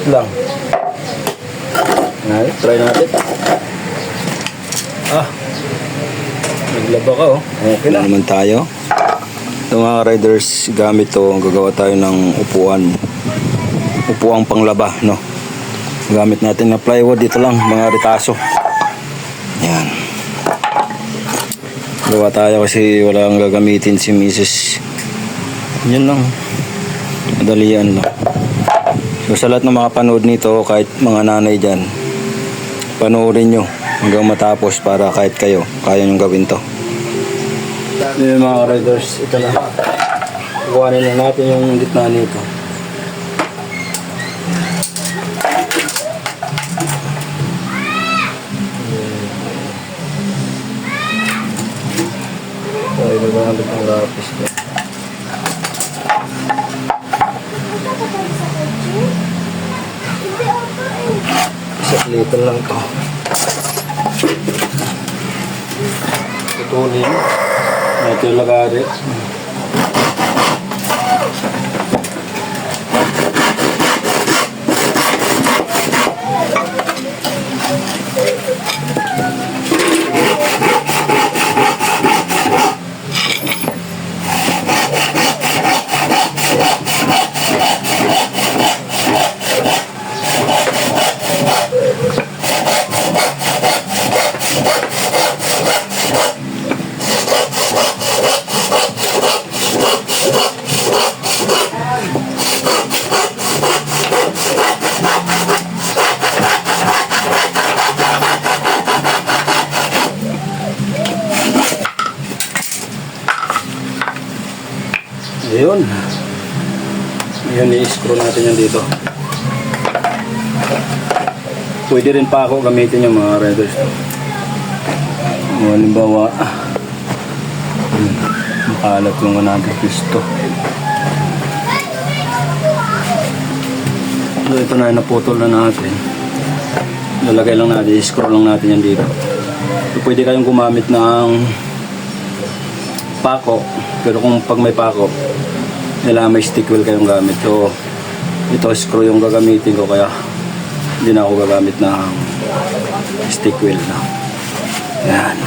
lang. Ay, try natin. Naglaba ka oh. Okay lang. Naman tayo. Ito mga riders, gamit to, gagawa tayo ng upuang panglaba, no? Gamit natin na plywood, dito lang, mga ritaso. Yan. Gawa tayo kasi walang gagamitin si Mrs. Yan lang. Madalian lang. So sa lahat ng mga panood nito, kahit mga nanay dyan, panoorin nyo hanggang matapos para kahit kayo, kaya nyong gawin to. Yung mga riders, ito na. Kuhanin lang natin yung gitna nito. Tayo nagamit ang lapis ko. Isang lang to. Tutulin. Ito yung lagari. Ayun. Ayun, i-screw natin yan dito. Pwede rin pa ako gamitin yung mga riders. Halimbawa, makalat yung 100 pisto. So ito na, naputol na natin. Lalagay lang natin, i-screw lang natin yan dito. So, pwede kayong gumamit ng pako. Pero kung pag may pako, kailangan may stick wheel kayong gamit. So, ito screw yung gagamitin ko, kaya hindi na ako gagamit ng stick wheel na. Yan.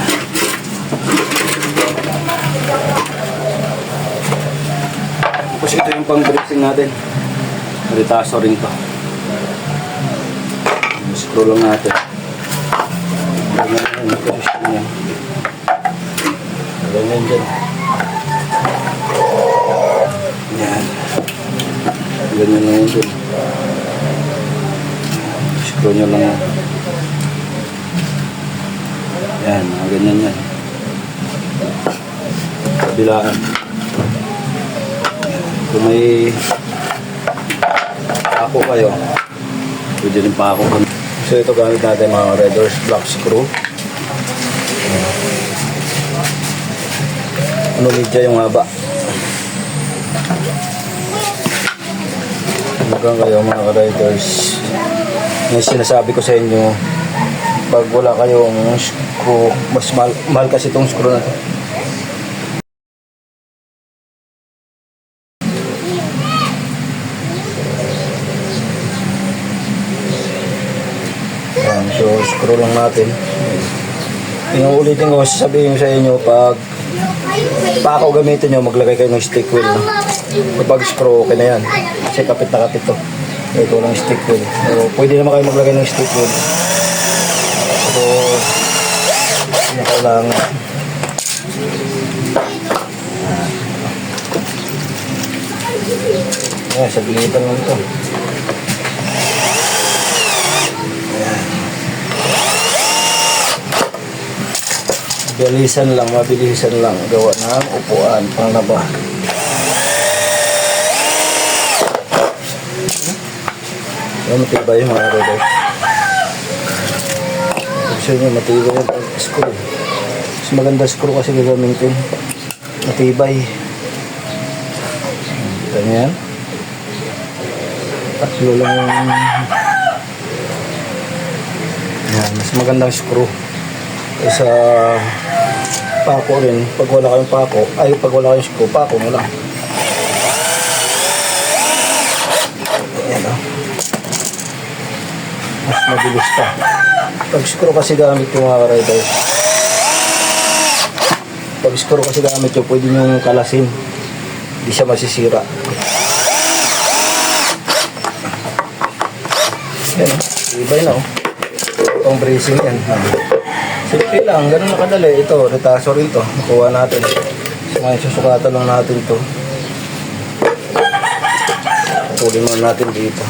Tapos ito yung pang bracing natin. Ritaso rin to. Screw lang natin. Ganyan yung position niya. Ganyan dyan. Yan. Ganyan lang yun dun. Screw nyo lang yan. Yan, ganyan yan. Kabilaan. Kung may pako kayo, pwede rin pako kami. So ito gamit natin mga riders, block screw. Ano media yung haba. Hanggang kayo mga riders, yung sinasabi ko sa inyo, pag wala kayong screw, mas mahal kasi itong screw na ito. Yan, so screw lang natin. Inuulitin ko, sasabihin ko sa inyo, pag pako gamitin nyo, maglagay kayo ng stick wheel. Kapag screw, okay na yan. Kasi kapit na kapit to. Ito lang stick wheel. So, pwede naman kayo maglagay ng stick wheel. So, hindi kailangan. Ayan, saglitan lang ito. Mabilisan lang gawa ng upuan panglaba. Yan, matibay yung mga riders. Gusto nyo, matibay yung screw. Mas maganda screw kasi gagamitin. Matibay. Kita nyo yan. Tatlo lang yung... Yan, mas magandang screw. Sa pako rin, pag wala kayong pako, ay pag wala kayong screw, pako mo lang. Ayan o. mas mabilis pa. Pag screw kasi gamit yung mga riders. Pag screw kasi gamit yung pwede nyo kalasin. Hindi siya masisira. Yan, ibay na oh. Itong bracing yan. Simple lang, ganun nakadali. Ito, retaso rin to. Makuha natin. Ngayon susukatan lang natin to. Pulin mo natin dito.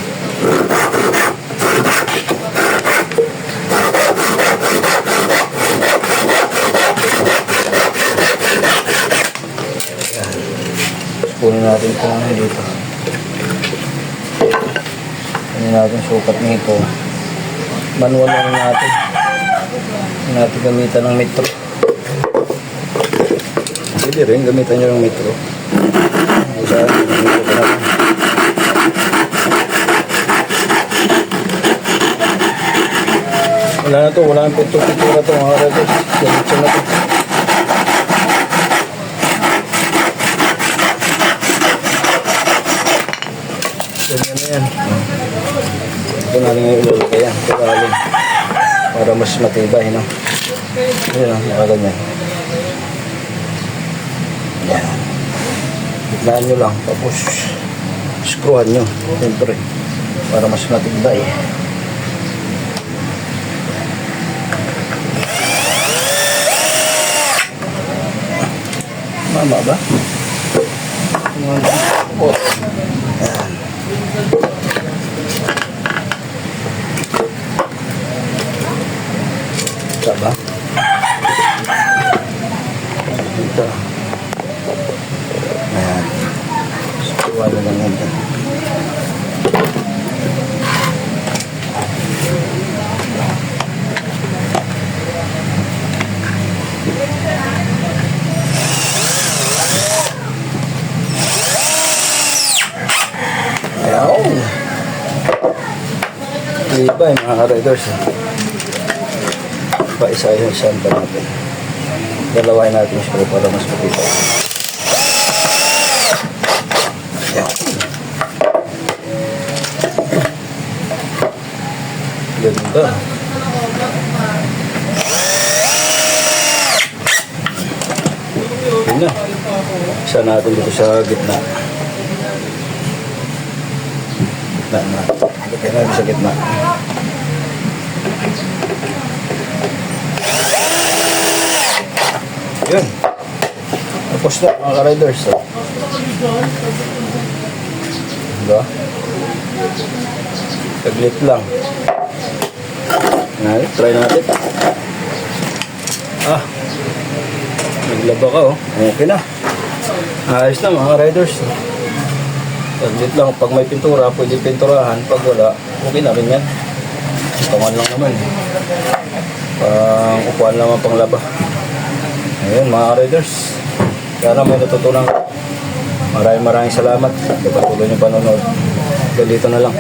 Pulin natin ito dito. Pulin natin sukat nito. Manual lang natin. Hindi natin gamitan ng metro. Pwede rin gamitan nyo ng metro. Isa, metro ka natin. Wala na to, wala nang pintura to mga riders. Diretso na to. Ganyan na yan. Ito natin ngayon ilalagay yan. Kagaling. Para mas matibay, no? Ayan, nakaganyan. Yan. Gitnaan nyo lang. Tapos, screwan nyo. Siyempre. Para mas matibay. Mama ba? Oh. Yan. Ba? Dito. Ayan. Suwa na lang yan. Ayan. Iba yung mga riders. Isa yung sample natin. Dalawain natin yung screw para mas matibay. Ayan. Ganda. Yun na. Isa natin dito sa gitna. Gitna na. Lagyan natin sa gitna. Yun. Tapos na mga ka-riders. So. Diba? Taglit lang. Try natin. Ah. Naglaba ka oh. Okay na. Ayos na mga riders. Taglit lang. Pag may pintura, pwede pinturahan. Pag wala, okay na rin yan. Tungan lang naman. Pang upuan naman pang laba. Ayun mga riders, sana may natutunan. Maraming salamat. Patuloy niyo panonood. Dito na lang.